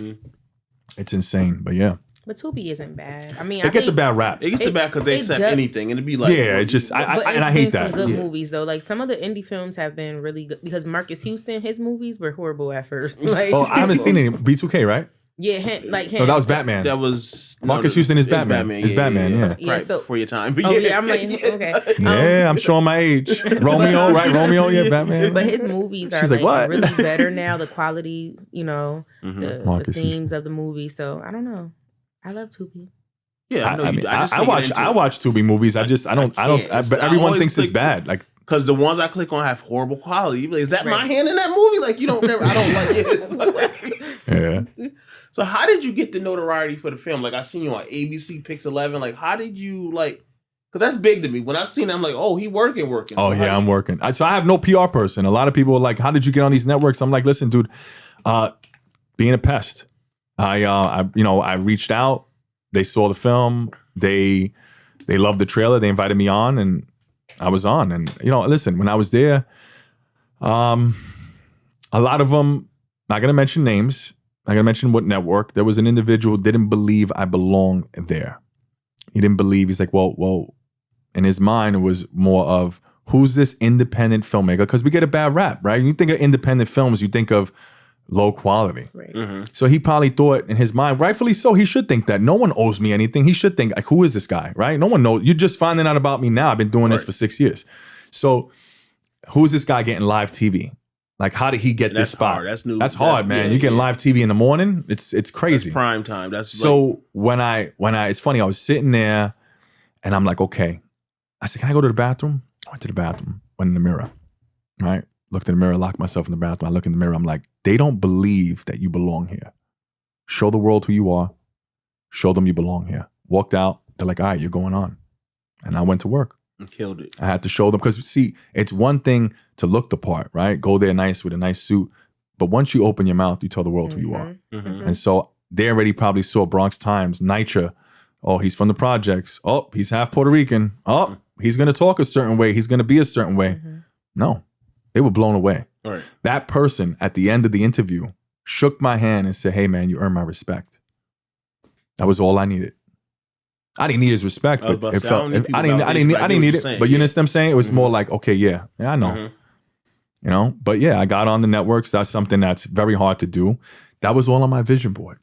It's insane, but yeah. But Tubi isn't bad. I mean, it gets a bad rap. It gets a bad because they accept anything, and it'd be like, it just I hate that. Some good movies though. Like some of the indie films have been really good because Marcus Houston, his movies were horrible at first. Like, I haven't seen any B2K, right? Yeah, like him. No, that was Batman. That was Marcus Houston is Batman. It's Batman. Yeah. Right, so for your time. But I'm like, okay. I'm showing my age. Romeo, right? Romeo, Batman. But his movies are like really better now. The quality, the themes of the movie. So I don't know. I love Tubi. Yeah, I watch Tubi movies. I don't. But everyone thinks it's bad. Like because the ones I click on have horrible quality. Like, is that my hand in that movie? Like I don't like it. Yeah. So how did you get the notoriety for the film? Like I seen you on ABC Pix 11. Like how did you like? Because that's big to me. When I seen it, I'm like, oh, he working. Oh yeah, I'm working. So I have no PR person. A lot of people are like, how did you get on these networks? I'm like, listen, dude, being a pest. I reached out. They saw the film. They loved the trailer. They invited me on, and I was on. And listen, when I was there, a lot of them. Not gonna mention names. Not gonna mention what network. There was an individual who didn't believe I belonged there. He didn't believe. He's like, well. In his mind, it was more of who's this independent filmmaker? Because we get a bad rap, right? You think of independent films, you think of low quality. Right. So he probably thought in his mind, rightfully so, he should think that. No one owes me anything. He should think, like, who is this guy, right? No one knows. You're just finding out about me now. I've been doing this for 6 years. So who's this guy getting live TV? Like, how did he get this spot? Hard. That's new. That's hard, man. You get live TV in the morning. It's crazy. That's prime time. That's so when I it's funny, I was sitting there and I'm like, okay. I said, can I go to the bathroom? I went to the bathroom, went in the mirror, right? Looked in the mirror, locked myself in the bathroom. I look in the mirror. I'm like, they don't believe that you belong here. Show the world who you are. Show them you belong here. Walked out. They're like, all right, you're going on. And I went to work. And killed it. I had to show them. Because, see, it's one thing to look the part, right? Go there nice with a nice suit. But once you open your mouth, you tell the world who you are. And so they already probably saw Bronx Times, Nitra. Oh, he's from the projects. Oh, he's half Puerto Rican. Oh, he's going to talk a certain way. He's going to be a certain way. No, they were blown away. Right. That person at the end of the interview shook my hand and said, hey, man, you earn my respect. That was all I needed. I didn't need his respect, but it felt, I didn't need it. But you understand what I'm saying? It was more like, okay, yeah, I know. But yeah, I got on the networks. That's something that's very hard to do. That was all on my vision board.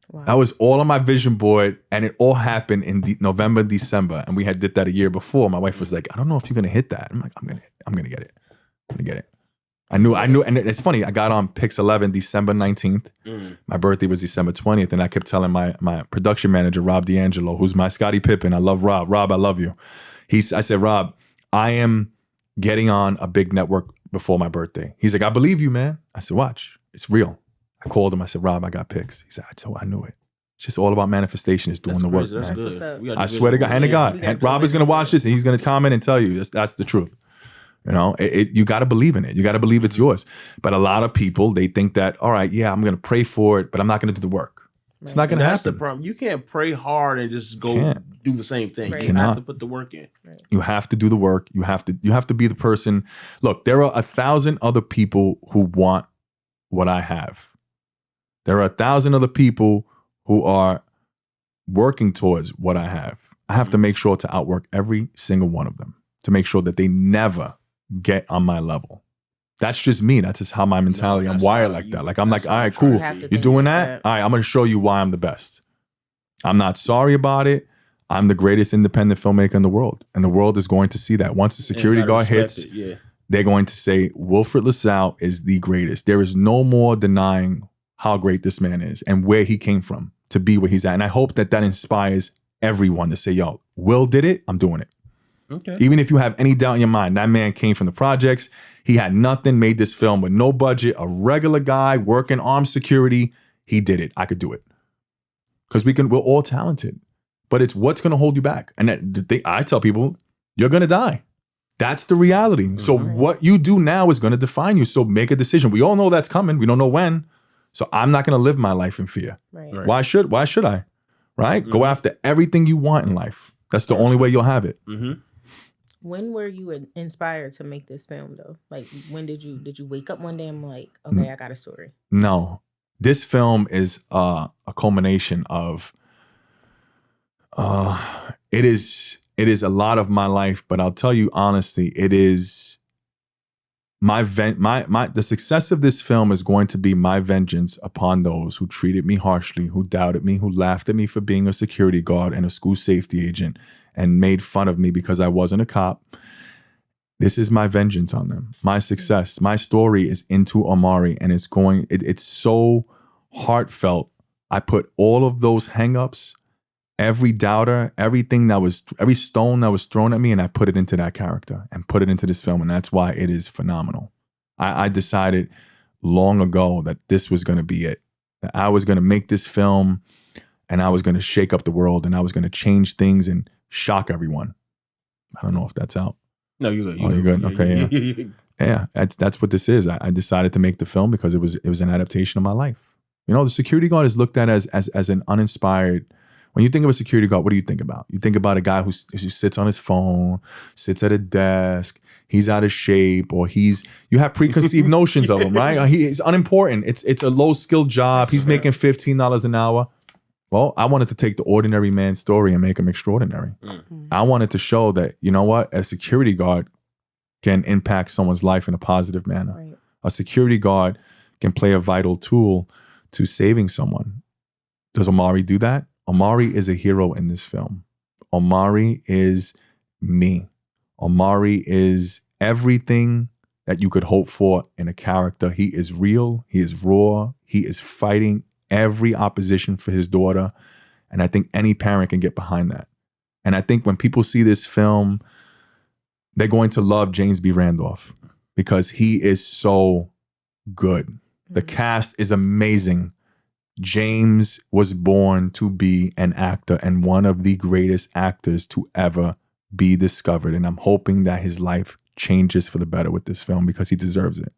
Wow. That was all on my vision board, and it all happened in November, December, and we had did that a year before. My wife was like, "I don't know if you're gonna hit that." I'm like, "I'm gonna get it. I'm gonna get it." I knew, and it's funny. I got on Pix 11 December 19th. My birthday was December 20th, and I kept telling my production manager Rob D'Angelo, who's my Scottie Pippen. I love Rob. Rob, I love you. I said, Rob, I am getting on a big network before my birthday. He's like, I believe you, man. I said, watch, it's real. I called him. I said, Rob, I got Pix. He said, I knew it. It's just all about manifestation. Is doing the work, man. Good. I swear to God, hand to God. And Rob is going to watch this, and he's going to comment and tell you that's the truth. You know, you got to believe in it. You got to believe it's yours. But a lot of people, they think that, all right, yeah, I'm going to pray for it, but I'm not going to do the work. It's not going to happen. That's the problem. You can't pray hard and just go do the same thing. Right. You have to put the work in. Right. You have to do the work. You have to be the person. Look, there are 1,000 other people who want what I have. There are 1,000 other people who are working towards what I have. I have to make sure to outwork every single one of them to make sure that they never get on my level. That's just me. That's just how my mentality. I'm wired like that. Like I'm like, all right, cool. You're doing that? All right, I'm going to show you why I'm the best. I'm not sorry about it. I'm the greatest independent filmmaker in the world. And the world is going to see that. Once the security guard hits, they're going to say, Wilfred LaSalle is the greatest. There is no more denying how great this man is and where he came from to be where he's at. And I hope that inspires everyone to say, yo, Will did it. I'm doing it. Okay. Even if you have any doubt in your mind, that man came from the projects. He had nothing, made this film with no budget, a regular guy working armed security. He did it. I could do it. Because we're all talented. But it's what's going to hold you back. And I tell people, you're going to die. That's the reality. Mm-hmm. So what you do now is going to define you. So make a decision. We all know that's coming. We don't know when. So I'm not going to live my life in fear. Right. Why should I? Right? Mm-hmm. Go after everything you want in life. That's the only way you'll have it. Mm-hmm. When were you inspired to make this film, though? Like, when did you wake up one day and like, okay, I got a story? No, this film is a culmination of. It is a lot of my life, but I'll tell you honestly, it is the success of this film is going to be my vengeance upon those who treated me harshly, who doubted me, who laughed at me for being a security guard and a school safety agent and made fun of me because I wasn't a cop. This is my vengeance on them. My success, my story is into Omari, and it's so heartfelt. I put all of those hangups, every doubter, every stone that was thrown at me, and I put it into that character and put it into this film. And that's why it is phenomenal. I decided long ago that this was going to be it, that I was going to make this film and I was going to shake up the world and I was going to change things and shock everyone. I don't know if that's out. No, you're good. You're good. Okay. Yeah. Yeah. That's what this is. I decided to make the film because it was an adaptation of my life. You know, the security guard is looked at as an uninspired. When you think of a security guard, what do you think about? You think about a guy who sits on his phone, sits at a desk, he's out of shape, or you have preconceived notions of him, right? He's unimportant. It's a low-skilled job. He's making $15 an hour. Well, I wanted to take the ordinary man's story and make him extraordinary. Mm-hmm. I wanted to show that, you know what? A security guard can impact someone's life in a positive manner. Right. A security guard can play a vital tool to saving someone. Does Omari do that? Omari is a hero in this film. Omari is me. Omari is everything that you could hope for in a character. He is real. He is raw. He is fighting every opposition for his daughter. And I think any parent can get behind that. And I think when people see this film, they're going to love James B. Randolph because he is so good. Mm-hmm. The cast is amazing. James was born to be an actor and one of the greatest actors to ever be discovered. And I'm hoping that his life changes for the better with this film because he deserves it.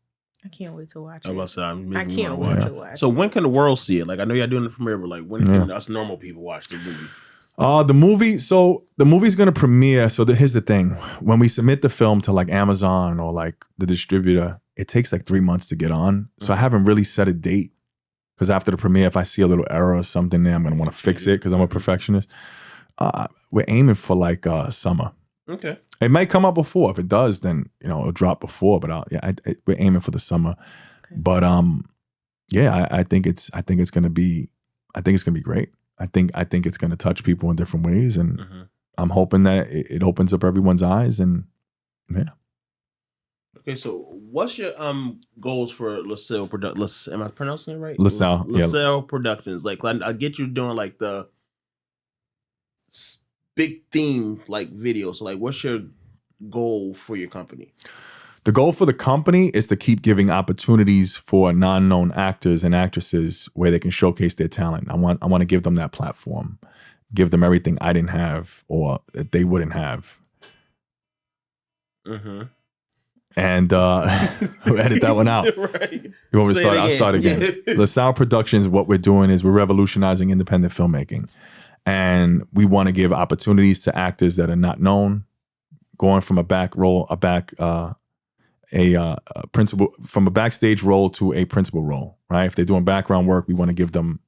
I can't wait to watch it. I can't wait to watch it. So when can the world see it? Like, I know y'all doing the premiere, but like, when can us normal people watch the movie? The movie's going to premiere. So here's the thing. When we submit the film to like Amazon or like the distributor, it takes like 3 months to get on. So I haven't really set a date. Because after the premiere, if I see a little error or something there, I'm going to want to fix it because I'm a perfectionist. We're aiming for like summer. Okay. It might come out before. If it does, then, it'll drop before. But we're aiming for the summer. Okay. But I think it's going to be I think it's gonna be great. I think it's gonna touch people in different ways, and I'm hoping that it opens up everyone's eyes. And yeah. Okay, so what's your goals for LaSalle Productions? Am I pronouncing it right? LaSalle, LaSalle Productions. Like, I get you doing like the big theme like videos. So, like, what's your goal for your company? The goal for the company is to keep giving opportunities for non-known actors and actresses where they can showcase their talent. I want to give them that platform, give them everything I didn't have or that they wouldn't have. And edit that one out. Right. You want me to start? I'll start again. LaSalle Productions, what we're doing is we're revolutionizing independent filmmaking. And we want to give opportunities to actors that are not known, going from a principal, from a backstage role to a principal role, right? If they're doing background work, we want to give them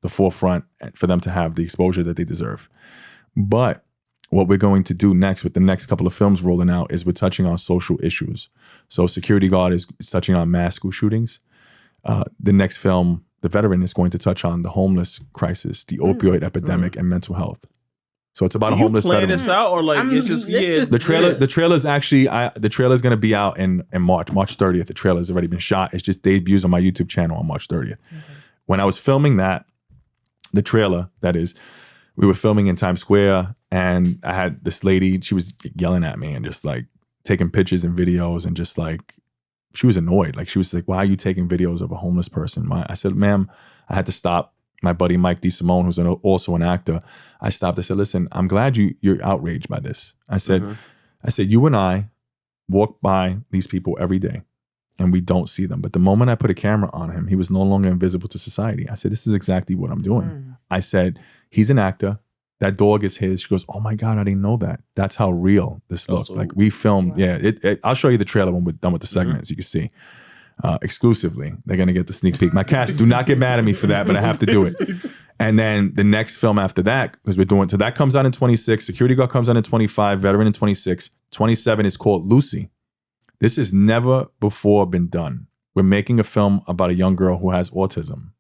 the forefront for them to have the exposure that they deserve. But what we're going to do next with the next couple of films rolling out is we're touching on social issues. So Security Guard is touching on mass school shootings. The next film, The Veteran, is going to touch on the homeless crisis, the opioid epidemic, and mental health. So it's about a homeless veteran. This out or like it's just the trailer? The trailer is actually the trailer is going to be out in March 30th. The trailer has already been shot. It's just debuts on my YouTube channel on March 30th. When I was filming that, the trailer, that is, we were filming in Times Square, and I had this lady. She was yelling at me and just like taking pictures and videos, and just like she was annoyed. Like she was like, "Why are you taking videos of a homeless person?" I said, "Ma'am, I had to stop." My buddy Mike DeSimone, who's also an actor, I stopped. I said, "Listen, I'm glad you're outraged by this." I said, "You and I walk by these people every day, and we don't see them. But the moment I put a camera on him, he was no longer invisible to society." I said, "This is exactly what I'm doing." I said, "He's an actor. That dog is his." She goes, "Oh my God, I didn't know that. That's how real this looked." Like we filmed. Wow. Yeah, I'll show you the trailer when we're done with the segments. You can see. Exclusively, they're gonna get the sneak peek. My cast, do not get mad at me for that, but I have to do it. And then the next film after that, because we're doing, so that comes out in 26, Security Guard comes out in 25, Veteran in 26, 27 is called Lucy. This has never before been done. We're making a film about a young girl who has autism,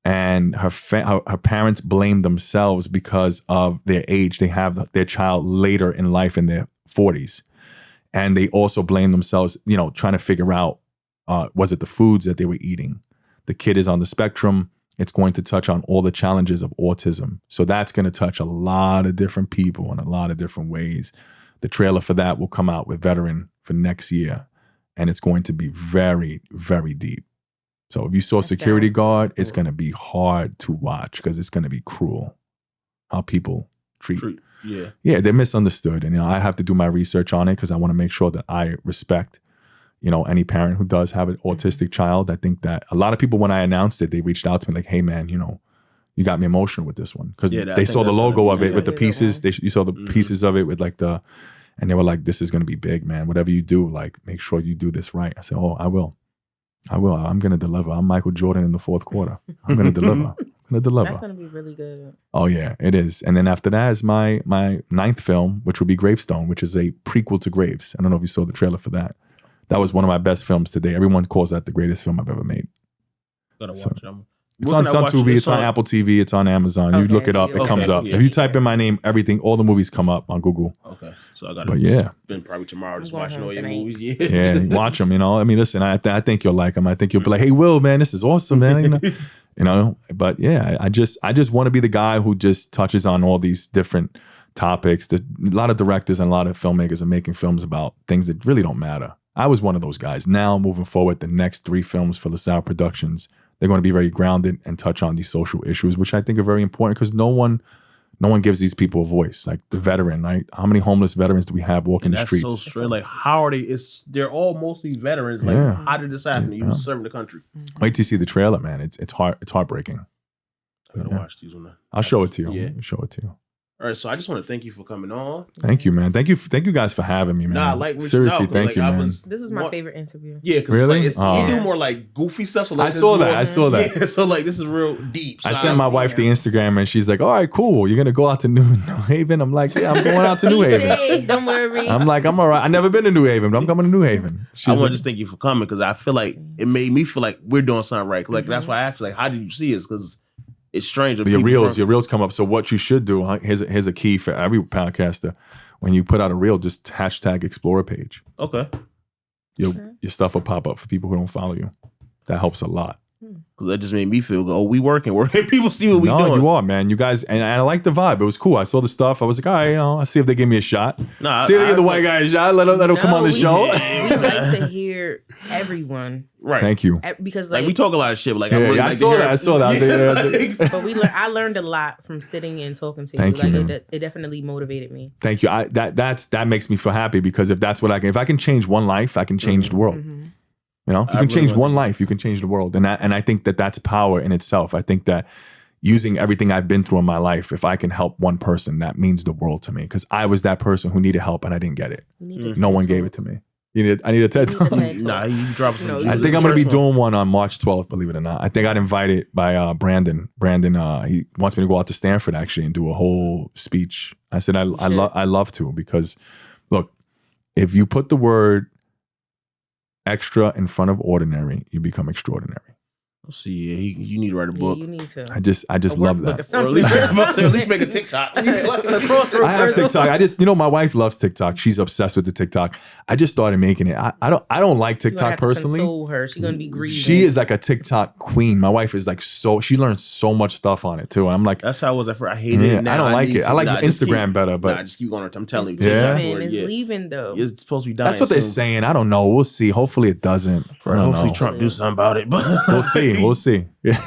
and her parents blame themselves because of their age. They have their child later in life in their 40s, and they also blame themselves, trying to figure out, was it the foods that they were eating? The kid is on the spectrum. It's going to touch on all the challenges of autism. So that's going to touch a lot of different people in a lot of different ways. The trailer for that will come out with Veteran for next year. And it's going to be very, very deep. So if you saw Security Guard, it's going to be hard to watch because it's going to be cruel how people treat. Yeah, they're misunderstood. And I have to do my research on it because I want to make sure that I respect any parent who does have an autistic child. I think that a lot of people, when I announced it, they reached out to me like, "Hey man, you got me emotional with this one." Because they saw the logo of it with the pieces. You saw the pieces of it with like and they were like, "This is going to be big, man. Whatever you do, like make sure you do this right." I said, "Oh, I will. I'm going to deliver. I'm Michael Jordan in the fourth quarter. I'm going to deliver. That's going to be really good. Oh yeah, it is. And then after that is my ninth film, which will be Gravestone, which is a prequel to Graves. I don't know if you saw the trailer for that. That was one of my best films today. Everyone calls that the greatest film I've ever made. Gotta watch it. It's on Tubi, it's on Apple TV, it's on Amazon. You look it up, it comes up. If you type in my name, all the movies come up on Google. Okay, so I gotta spend probably tomorrow just watching all your movies. Yeah, watch them. I mean, listen, I think you'll like them. I think you'll be like, "Hey, Will, man, this is awesome, man." But yeah, I just want to be the guy who just touches on all these different topics. There's a lot of directors and a lot of filmmakers are making films about things that really don't matter. I was one of those guys. Now, moving forward, the next 3 films for LaSalle Productions, they're going to be very grounded and touch on these social issues, which I think are very important because no one gives these people a voice. Like the veteran, right? How many homeless veterans do we have walking the streets? That's so strange. Like, how are they? They're all mostly veterans. Like, how did this happen? You were serving the country. Wait till you see the trailer, man. It's heartbreaking. I gotta watch these ones. I'll show it to you. Yeah. I'll show it to you. All right, so I just want to thank you for coming on. Thank you, man. Thank you guys for having me, man. Nah, like seriously, thank you, man. This is my favorite interview. Yeah, because really? you do more like goofy stuff. So like I saw that. Yeah, so like this is real deep. So I sent my wife the Instagram, and she's like, "All right, cool. You're gonna go out to New Haven." I'm like, "Yeah, I'm going out to New Haven." Safe, don't worry. I'm like, "I'm all right. I've never been to New Haven, but I'm coming to New Haven." I want to just thank you for coming because I feel like it made me feel like we're doing something right. Like that's why I asked, like, how did you see us? Because it's strange. Your reels come up. So what you should do, here's a key for every podcaster. When you put out a reel, just hashtag Explorer page. Okay. Your stuff will pop up for people who don't follow you. That helps a lot. Because that just made me feel, oh, we working. People see what we doing. No, you are, man. You guys, and I like the vibe. It was cool. I saw the stuff. I was like, all right, I'll see if they give me a shot. Nah, see if they give the white guy a shot. Let him come on the show. We like to hear everyone. Right. Thank you. Because like we talk a lot of shit. But like I saw that. But I learned a lot from sitting and talking to you. Like it definitely motivated me. Thank you. That makes me feel happy because if I can change one life, I can change the world. You know, if you can change one life, you can change the world. And I think that's power in itself. I think that using everything I've been through in my life, if I can help one person, that means the world to me. Because I was that person who needed help and I didn't get it. No one gave it to me. I need a TED Talk. Nah, you dropped some. I think I'm going to be doing one on March 12th, believe it or not. I think I got invited by Brandon. Brandon, he wants me to go out to Stanford actually and do a whole speech. I said, I love to, because look, if you put the word extra in front of ordinary, you become extraordinary. See, you need to write a book. You need to. I just love that. Or at least make a TikTok. I have TikTok. My wife loves TikTok. She's obsessed with the TikTok. I just started making it. I don't like TikTok personally. Console her. She's gonna be grieving. She is like a TikTok queen. My wife is like she learns so much stuff on it too. And I'm like, that's how I was at first. I hated it. Now I don't like it. I like Instagram better, but just keep going. I'm telling you, it's leaving though. It's supposed to be dying. That's what they're saying. I don't know. We'll see. Hopefully it doesn't. Hopefully Trump do something about it. But We'll see. Yeah.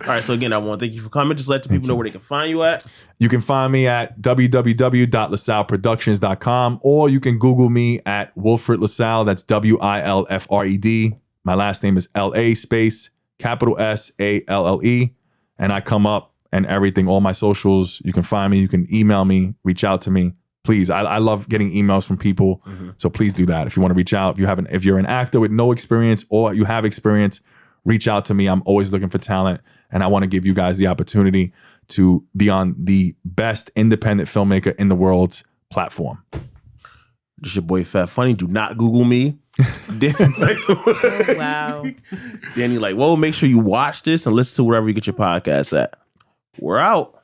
All right. So again, I want to thank you for coming. Just let the people know where they can find you at. You can find me at www.lasalleproductions.com, or you can Google me at Wilfred LaSalle. That's Wilfred. My last name is LA space capital SALLE, and I come up and everything. All my socials. You can find me. You can email me. Reach out to me. Please, I love getting emails from people. So please do that. If you want to reach out, if you're an actor with no experience or you have experience, reach out to me. I'm always looking for talent, and I want to give you guys the opportunity to be on the best independent filmmaker in the world's platform. This is your boy Fat Funny. Do not Google me. Oh, wow. Danny, make sure you watch this and listen to wherever you get your podcast at. We're out.